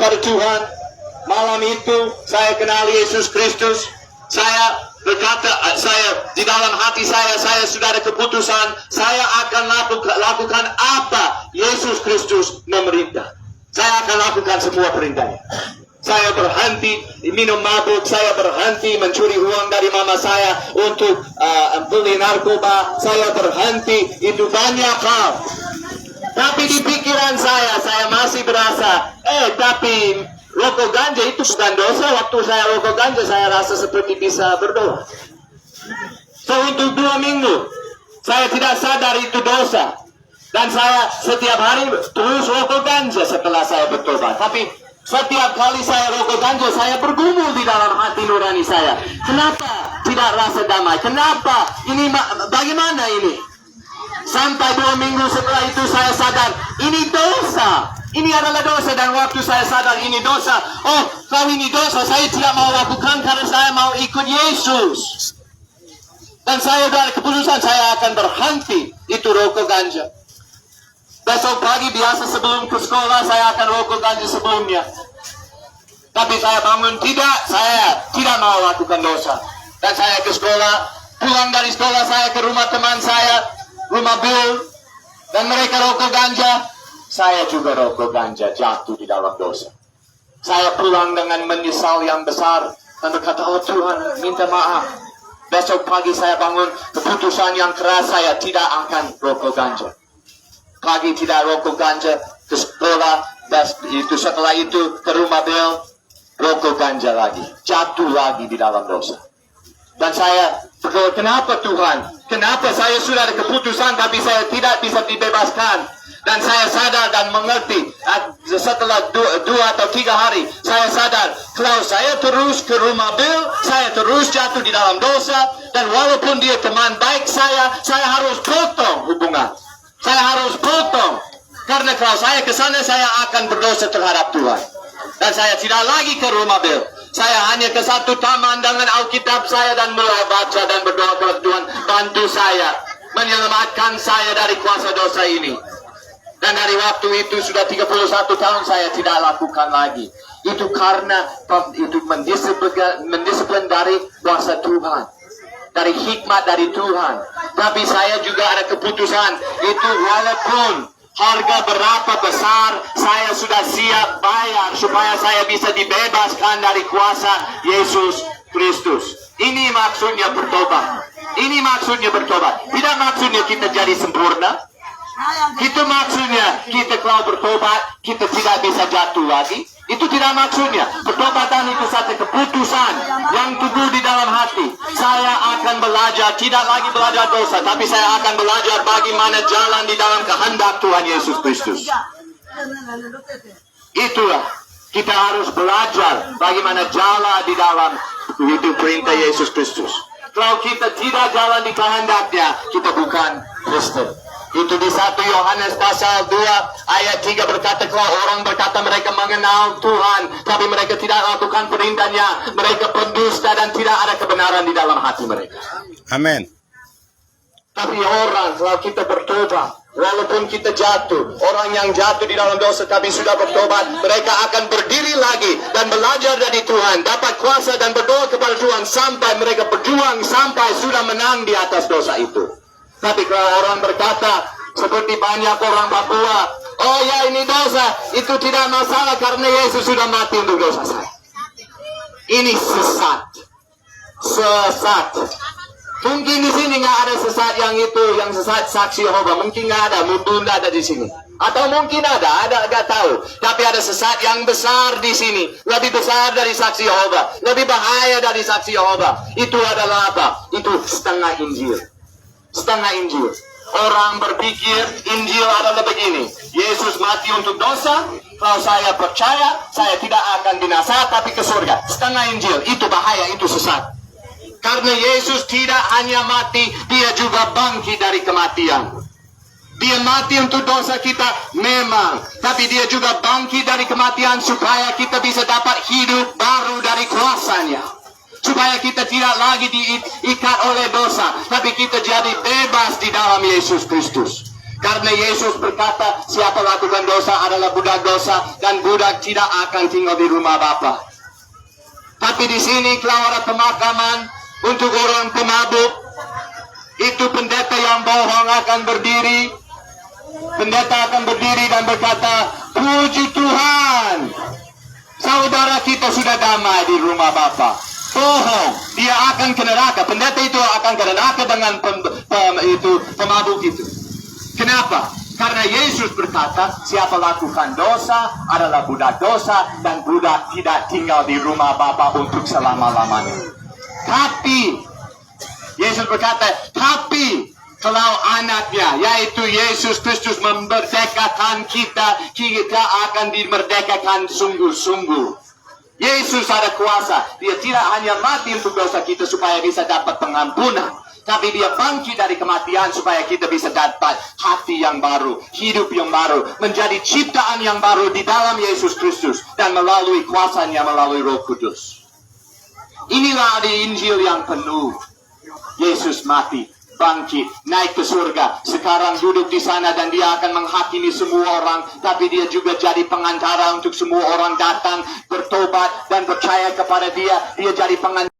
kepada Tuhan. Malam itu saya kenal Yesus Kristus. Saya berkata, di dalam hati saya sudah ada keputusan. Saya akan lakukan apa Yesus Kristus memerintah. Saya akan lakukan semua perintahnya. Saya berhenti minum mabuk, saya berhenti mencuri uang dari mama saya untuk beli narkoba. Saya berhenti, itu banyak hal. Tapi di pikiran saya masih berasa, tapi rokok ganja itu bukan dosa. Waktu saya rokok ganja, saya rasa seperti bisa berdoa. So untuk 2 minggu, saya tidak sadar itu dosa. Dan saya setiap hari terus rokok ganja setelah saya bertobat. Tapi setiap kali saya rokok ganja, saya bergumul di dalam hati nurani saya. Kenapa tidak rasa damai? Kenapa? Ini bagaimana ini? Sampai 2 minggu setelah itu saya sadar, ini dosa. Ini adalah dosa, dan waktu saya sadar ini dosa, kalau ini dosa, saya tidak mau lakukan karena saya mau ikut Yesus. Dan saya dari keputusan saya akan berhenti itu rokok ganja. Besok pagi biasa sebelum ke sekolah saya akan rokok ganja sebelumnya. Tapi saya bangun saya tidak mau lakukan dosa. Dan saya ke sekolah, pulang dari sekolah saya ke rumah teman saya, rumah Bill, dan mereka rokok ganja. Saya juga rokok ganja, jatuh di dalam dosa. Saya pulang dengan menyesal yang besar dan berkata, Tuhan, minta maaf. Besok pagi saya bangun, keputusan yang keras, saya tidak akan rokok ganja. Pagi tidak rokok ganja, ke sekolah, itu setelah itu ke rumah Bill, rokok ganja lagi, jatuh lagi di dalam dosa. Dan saya berdoa, kenapa Tuhan? Kenapa saya sudah ada keputusan tapi saya tidak bisa dibebaskan? Dan saya sadar dan mengerti, setelah 2 atau 3 hari, saya sadar, kalau saya terus ke rumah Bill, saya terus jatuh di dalam dosa, dan walaupun dia teman baik saya harus potong hubungan. Saya harus potong. Karena kalau saya ke sana, saya akan berdosa terhadap Tuhan. Dan saya tidak lagi ke rumah Bill. Saya hanya ke satu taman dengan Alkitab saya dan mulai baca dan berdoa kepada Tuhan. Bantu saya, menyelamatkan saya dari kuasa dosa ini. Dan dari waktu itu sudah 31 tahun saya tidak lakukan lagi. Itu karena itu mendisiplin dari kuasa Tuhan. Dari hikmat dari Tuhan. Tapi saya juga ada keputusan itu, walaupun harga berapa besar, saya sudah siap bayar supaya saya bisa dibebaskan dari kuasa Yesus Kristus. Ini maksudnya bertobat. Ini maksudnya bertobat. Tidak maksudnya kita jadi sempurna. Itu maksudnya kita kalau bertobat kita tidak bisa jatuh lagi. Itu tidak maksudnya. Pertobatan itu satu keputusan yang tumbuh di dalam hati. Saya akan belajar, tidak lagi belajar dosa, tapi saya akan belajar bagaimana jalan di dalam kehendak Tuhan Yesus Kristus. Itulah, kita harus belajar bagaimana jalan di dalam itu perintah Yesus Kristus. Kalau kita tidak jalan di kehendaknya, kita bukan Kristen. Itu di 1 Yohanes pasal 2 ayat 3 berkata, kalau orang berkata mereka mengenal Tuhan, tapi mereka tidak lakukan perintahnya, mereka pendusta dan tidak ada kebenaran di dalam hati mereka. Amin. Tapi orang, kalau kita bertobat, walaupun kita jatuh, orang yang jatuh di dalam dosa tapi sudah bertobat, mereka akan berdiri lagi dan belajar dari Tuhan, dapat kuasa dan berdoa kepada Tuhan sampai mereka berjuang sampai sudah menang di atas dosa itu. Tapi kalau orang berkata, seperti banyak orang Papua, oh ya ini dosa, itu tidak masalah karena Yesus sudah mati untuk dosa saya. Ini sesat. Sesat. Mungkin di sini nggak ada sesat yang itu, yang sesat saksi Yehova. Mungkin nggak ada, mungkin ada di sini. Atau mungkin ada nggak tahu. Tapi ada sesat yang besar di sini, lebih besar dari saksi Yehova, lebih bahaya dari saksi Yehova. Itu adalah apa? Itu setengah Injil. Setengah Injil. Orang berpikir Injil adalah begini, Yesus mati untuk dosa, kalau saya percaya, saya tidak akan binasa tapi ke surga. Setengah Injil, itu bahaya, itu sesat. Karena Yesus tidak hanya mati, dia juga bangkit dari kematian. Dia mati untuk dosa kita memang, tapi dia juga bangkit dari kematian supaya kita bisa dapat hidup baru dari kuasanya. Supaya kita tidak lagi diikat oleh dosa, tapi kita jadi bebas di dalam Yesus Kristus. Karena Yesus berkata, siapa lakukan dosa adalah budak dosa, dan budak tidak akan tinggal di rumah Bapa. Tapi di sini kalau ada pemakaman untuk orang pemabuk, itu pendeta yang bohong akan berdiri. Pendeta akan berdiri dan berkata, puji Tuhan, saudara kita sudah damai di rumah Bapa. Bohong, dia akan ke neraka. Pendeta itu akan ke neraka dengan pemabuk itu. Kenapa? Karena Yesus berkata, siapa lakukan dosa adalah budak dosa, dan budak tidak tinggal di rumah Bapa untuk selama-lamanya. Tapi Yesus berkata, tapi kalau anaknya, yaitu Yesus Kristus memerdekakan kita, kita akan dimerdekakan sungguh-sungguh. Yesus ada kuasa. Dia tidak hanya mati untuk dosa kita supaya bisa dapat pengampunan, tapi dia bangkit dari kematian supaya kita bisa dapat hati yang baru, hidup yang baru, menjadi ciptaan yang baru di dalam Yesus Kristus, dan melalui kuasanya melalui Roh Kudus. Inilah di Injil yang penuh. Yesus mati, bangkit, naik ke surga, sekarang duduk di sana, dan dia akan menghakimi semua orang. Tapi dia juga jadi pengantara untuk semua orang datang bertobat dan percaya kepada dia. Dia jadi pengantara